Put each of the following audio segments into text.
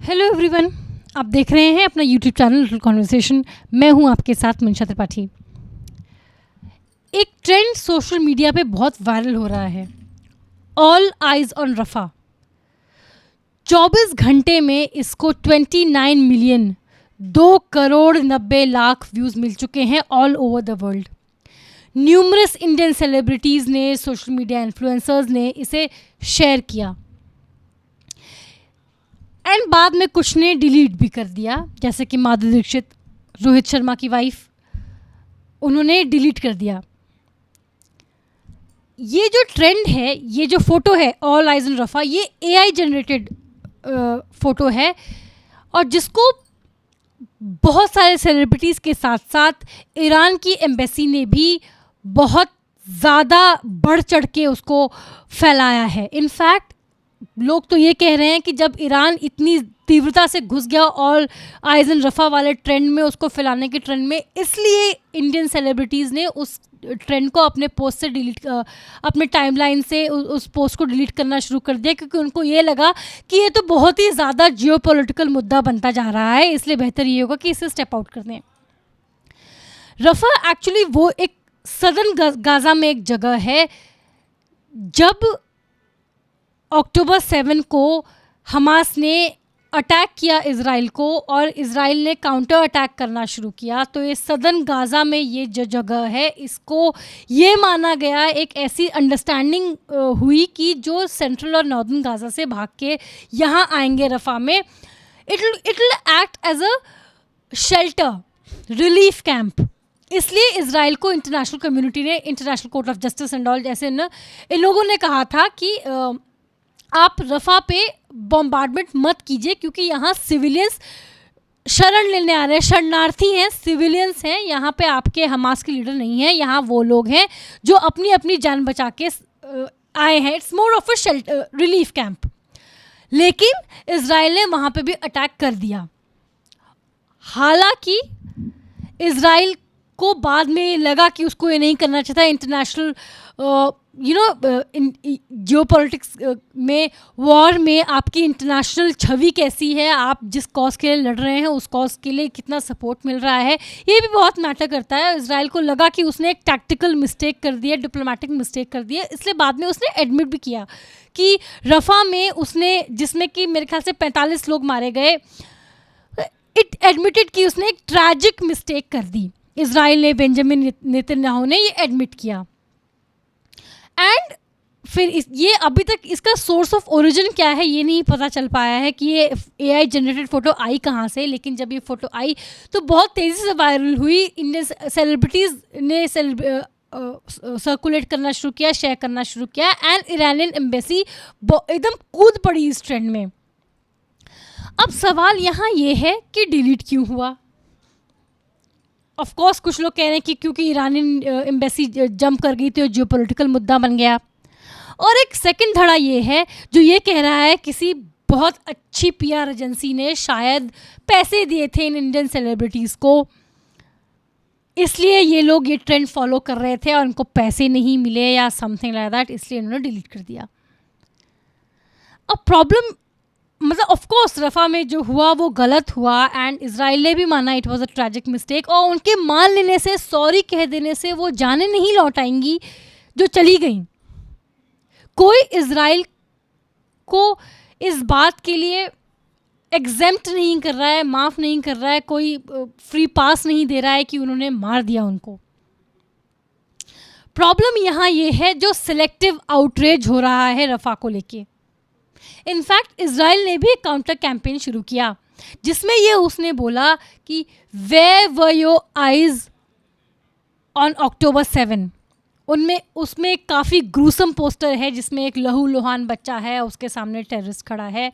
Hello everyone, आप देख रहे हैं अपना यूट्यूब चैनल लिटिल कॉन्वर्सेशन। मैं हूं आपके साथ मनीषा त्रिपाठी। एक ट्रेंड सोशल मीडिया पे बहुत वायरल हो रहा है, ऑल आइज ऑन रफ़ा। 24 घंटे में इसको 29 मिलियन 2,90,00,000 व्यूज़ मिल चुके हैं all over the world. Numerous Indian celebrities ने, सोशल मीडिया इन्फ्लुएंसर्स ने इसे शेयर किया एंड बाद में कुछ ने डिलीट भी कर दिया, जैसे कि माधुरी दीक्षित, रोहित शर्मा की वाइफ, उन्होंने डिलीट कर दिया। ये जो ट्रेंड है, ये जो फोटो है ऑल आइज ऑन रफ़ा, ये एआई जनरेटेड फोटो है और जिसको बहुत सारे सेलिब्रिटीज़ के साथ साथ ईरान की एम्बेसी ने भी बहुत ज़्यादा बढ़ चढ़ के उसको फैलाया है। इनफैक्ट लोग तो ये कह रहे हैं कि जब ईरान इतनी तीव्रता से घुस गया ऑल आइज ऑन रफ़ा वाले ट्रेंड में, उसको फैलाने के ट्रेंड में, इसलिए इंडियन सेलिब्रिटीज़ ने उस ट्रेंड को अपने पोस्ट से डिलीट, अपने टाइमलाइन से उस पोस्ट को डिलीट करना शुरू कर दिया, क्योंकि उनको ये लगा कि ये तो बहुत ही ज़्यादा जियोपॉलिटिकल मुद्दा बनता जा रहा है, इसलिए बेहतर ये होगा कि इसे स्टेप आउट कर दें। रफ़ा एक्चुअली वो एक सदर्न गाज़ा में एक जगह है। जब अक्टूबर 7 को हमास ने अटैक किया इज़राइल को और इज़राइल ने काउंटर अटैक करना शुरू किया, तो ये सदर्न गाज़ा में ये जो जगह है, इसको ये माना गया, एक ऐसी अंडरस्टैंडिंग हुई कि जो सेंट्रल और नॉर्दर्न गाज़ा से भाग के यहाँ आएंगे रफ़ा में, it will act as a shelter, relief camp. इसलिए इज़राइल को इंटरनेशनल कम्युनिटी ने, international court of justice and all जैसे इन लोगों ने कहा था कि आप रफ़ा पे बॉम्बार्डमेंट मत कीजिए, क्योंकि यहाँ सिविलियंस शरण लेने आ रहे हैं, शरणार्थी हैं, सिविलियंस हैं, यहाँ पे आपके हमास के लीडर नहीं हैं, यहाँ वो लोग हैं जो अपनी अपनी जान बचा के आए हैं। It's more of a shelter, relief camp. लेकिन इज़राइल ने वहाँ पे भी अटैक कर दिया। हालांकि इज़राइल को बाद में लगा कि उसको ये नहीं करना चाहिए था। इंटरनेशनल जियोपॉलिटिक्स में, वॉर में आपकी इंटरनेशनल छवि कैसी है, आप जिस कॉज के लिए लड़ रहे हैं उस कॉज के लिए कितना सपोर्ट मिल रहा है, ये भी बहुत मैटर करता है। इज़राइल को लगा कि उसने एक टैक्टिकल मिस्टेक कर दिया, डिप्लोमेटिक मिस्टेक कर दिया, इसलिए बाद में उसने एडमिट भी किया कि रफ़ा में उसने, जिसमें कि मेरे ख्याल से 45 लोग मारे गए, इट एडमिटेड कि उसने एक ट्रैजिक मिस्टेक कर दी। इज़राइल ने, बेंजामिन नेतन्याहू ने ये एडमिट किया। एंड फिर ये अभी तक इसका सोर्स ऑफ ओरिजिन क्या है ये नहीं पता चल पाया है कि ये एआई जनरेटेड फ़ोटो आई कहाँ से। लेकिन जब ये फ़ोटो आई तो बहुत तेज़ी से वायरल हुई, इंडियन सेलिब्रिटीज़ ने सर्कुलेट करना शुरू किया, शेयर करना शुरू किया, एंड ईरानियन एम्बेसी एकदम कूद पड़ी इस ट्रेंड में। अब सवाल यहाँ ये है कि डिलीट क्यों हुआ। ऑफ कोर्स कुछ लोग कह रहे हैं कि क्योंकि ईरानियन एम्बेसी जंप कर गई तो जियोपॉलिटिकल मुद्दा बन गया, और एक सेकंड धड़ा ये है जो ये कह रहा है किसी बहुत अच्छी पीआर एजेंसी ने शायद पैसे दिए थे इन इंडियन सेलिब्रिटीज़ को, इसलिए ये लोग ये ट्रेंड फॉलो कर रहे थे और उनको पैसे नहीं मिले या समथिंग लाइक दैट, इसलिए उन्होंने डिलीट कर दिया। अब प्रॉब्लम, मतलब ऑफ कोर्स रफ़ा में जो हुआ वो गलत हुआ, एंड इज़राइल ने भी माना it was a tragic mistake, और उनके मान लेने से, सॉरी कह देने से वो जाने नहीं लौट आएंगी जो चली गई। कोई इज़राइल को इस बात के लिए एग्जेम्प्ट नहीं कर रहा है, माफ़ नहीं कर रहा है, कोई फ्री पास नहीं दे रहा है कि उन्होंने मार दिया उनको। प्रॉब्लम यहाँ ये है जो सिलेक्टिव आउटरेज हो रहा है रफ़ा को लेके। इनफैक्ट इज़राइल ने भी एक काउंटर कैंपेन शुरू किया जिसमें ये उसने बोला कि where were your eyes on October 7। उसमें काफ़ी ग्रूसम पोस्टर है जिसमें एक लहूलुहान बच्चा है, उसके सामने टेररिस्ट खड़ा है,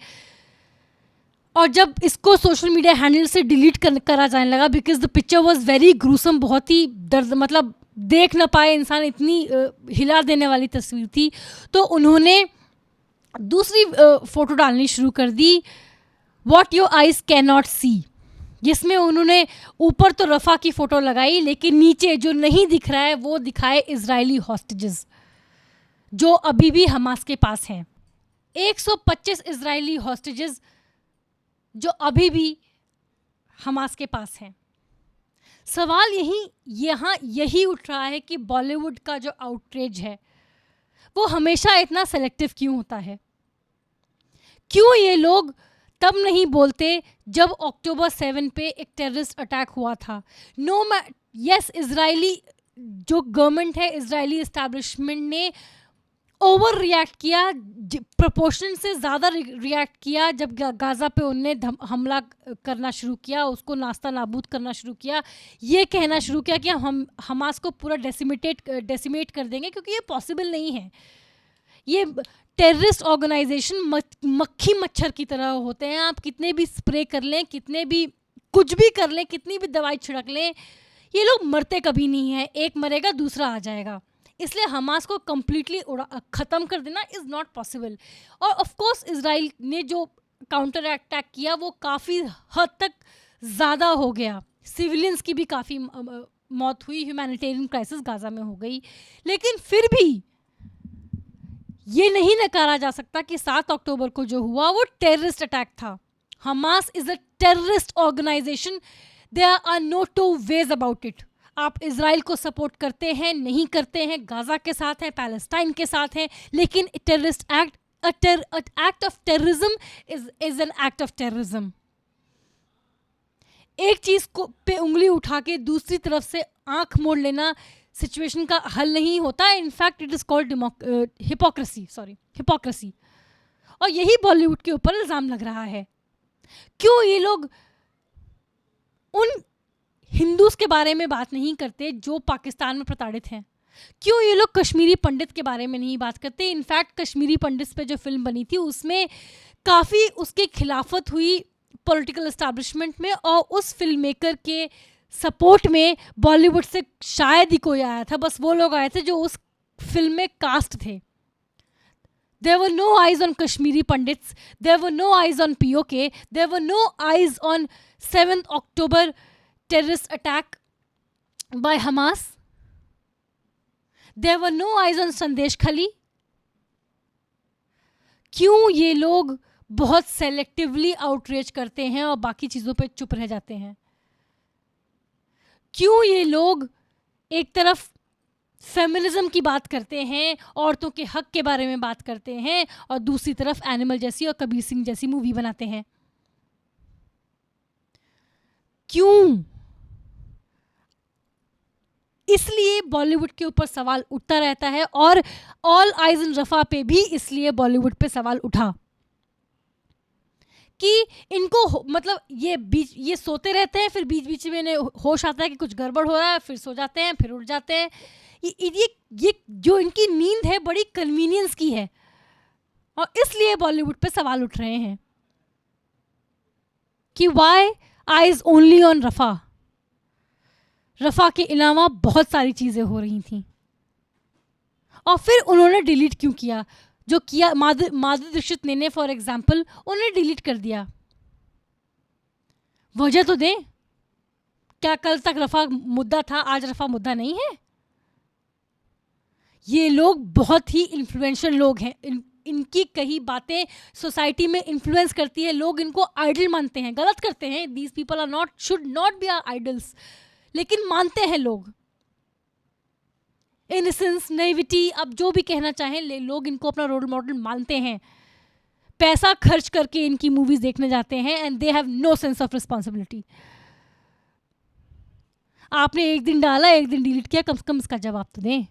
और जब इसको सोशल मीडिया हैंडल से डिलीट करा जाने लगा because the picture was very gruesome, बहुत ही दर्द, मतलब देख ना पाए इंसान, इतनी हिला देने वाली तस्वीर थी, तो उन्होंने दूसरी फ़ोटो डालनी शुरू कर दी, what your eyes can not see, जिसमें उन्होंने ऊपर तो रफ़ा की फ़ोटो लगाई लेकिन नीचे जो नहीं दिख रहा है वो दिखाए इजरायली हॉस्टेजेस जो अभी भी हमास के पास हैं। 125 इजरायली हॉस्टेजेस जो अभी भी हमास के पास हैं। सवाल यही उठ रहा है कि बॉलीवुड का जो आउटरीच है वो हमेशा इतना सेलेक्टिव क्यों होता है? क्यों ये लोग तब नहीं बोलते जब अक्टूबर 7 पे एक टेररिस्ट अटैक हुआ था? यस, इजरायली जो गवर्नमेंट है, इजरायली एस्टैब्लिशमेंट ने ओवर रिएक्ट किया, प्रोपोर्शन से ज़्यादा रिएक्ट किया जब गाज़ा पे उनने हमला करना शुरू किया, उसको नास्ता नाबूद करना शुरू किया, ये कहना शुरू किया कि हम हमास को पूरा डेसिमेट कर देंगे, क्योंकि ये पॉसिबल नहीं है। ये टेररिस्ट ऑर्गेनाइजेशन मक्खी मच्छर की तरह होते हैं। आप कितने भी स्प्रे कर लें, कितने भी कुछ भी कर लें, कितनी भी दवाई छिड़क लें, ये लोग मरते कभी नहीं है। एक मरेगा दूसरा आ जाएगा। इसलिए हमास को कम्प्लीटली ख़त्म कर देना इज़ नॉट पॉसिबल। और ऑफ कोर्स इजराइल ने जो काउंटर अटैक किया वो काफ़ी हद तक ज़्यादा हो गया, सिविलियंस की भी काफ़ी मौत हुई, ह्यूमैनिटेरियन क्राइसिस गाज़ा में हो गई। लेकिन फिर भी ये नहीं नकारा जा सकता कि 7 अक्टूबर को जो हुआ वो टेररिस्ट अटैक था। Hamas is a terrorist organization, there are no two ways about it. आप इजराइल को सपोर्ट करते हैं, नहीं करते हैं, गाज़ा के साथ हैं, पैलेस्टाइन के साथ हैं, लेकिन terrorist act of terrorism is an act of terrorism. एक चीज़ को पे उंगली उठा के दूसरी तरफ से आंख मोड़ लेना सिचुएशन का हल नहीं होता। In fact it is called hypocrisy. और यही बॉलीवुड के ऊपर इल्ज़ाम लग रहा है। क्यों ये लोग उन हिंदूज के बारे में बात नहीं करते जो पाकिस्तान में प्रताड़ित हैं? क्यों ये लोग कश्मीरी पंडित के बारे में नहीं बात करते? इनफैक्ट कश्मीरी पंडित पे जो फिल्म बनी थी उसमें काफ़ी उसके खिलाफत हुई पॉलिटिकल एस्टैब्लिशमेंट में, और उस फिल्म मेकर के सपोर्ट में बॉलीवुड से शायद ही कोई आया था। बस वो लोग आए थे जो उस फिल्म में कास्ट थे। There were no eyes on Kashmiri Pandits. There were no eyes on POK. There were no eyes on 7th October terrorist attack by Hamas. There were no eyes on Sandesh Khali. क्यों ये लोग बहुत selectively outreach करते हैं और बाकी चीज़ों पे चुप रह जाते हैं? क्यों ये लोग एक तरफ फेमिनिज्म की बात करते हैं, औरतों के हक के बारे में बात करते हैं, और दूसरी तरफ एनिमल जैसी और कबीर सिंह जैसी मूवी बनाते हैं? क्यों? इसलिए बॉलीवुड के ऊपर सवाल उठता रहता है, और ऑल आइज इन रफा पे भी इसलिए बॉलीवुड पे सवाल उठा कि इनको मतलब ये सोते रहते हैं, फिर बीच बीच में इन्हें होश आता है कि कुछ गड़बड़ हो रहा है, फिर सो जाते हैं, फिर उठ जाते हैं। ये जो इनकी नींद है बड़ी कन्वीनियंस की है, और इसलिए बॉलीवुड पे सवाल उठ रहे हैं कि वाई आइज ओनली ऑन रफा। रफा के अलावा बहुत सारी चीज़ें हो रही थी, और फिर उन्होंने डिलीट क्यों किया? जो किया माधुरी दीक्षित ने फॉर एग्जाम्पल, उन्होंने डिलीट कर दिया। वजह तो दें। क्या कल तक रफा मुद्दा था, आज रफा मुद्दा नहीं है? ये लोग बहुत ही इन्फ्लुएंशियल लोग हैं। इनकी कई बातें सोसाइटी में इन्फ्लुएंस करती है। लोग इनको आइडल मानते हैं। गलत करते हैं, these people are not, should not be our idols, लेकिन मानते हैं लोग। इनसेंस, नेविटी, अब जो भी कहना चाहें, लोग इनको अपना रोल मॉडल मानते हैं। पैसा खर्च करके इनकी मूवीज देखने जाते हैं, and they have no sense of responsibility. आपने एक दिन डाला, एक दिन डिलीट किया, कम से कम इसका जवाब तो दें।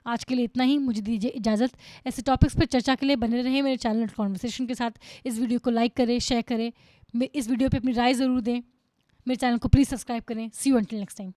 आज के लिए इतना ही। मुझे दीजिए इजाज़त। ऐसे टॉपिक्स पर चर्चा के लिए बने रहें मेरे चैनल कॉन्वर्सेशन के साथ। इस वीडियो को लाइक करें, शेयर करें, इस वीडियो पे अपनी राय ज़रूर दें। मेरे चैनल को प्लीज़ सब्सक्राइब करें। सी यू अंटिल नेक्स्ट टाइम।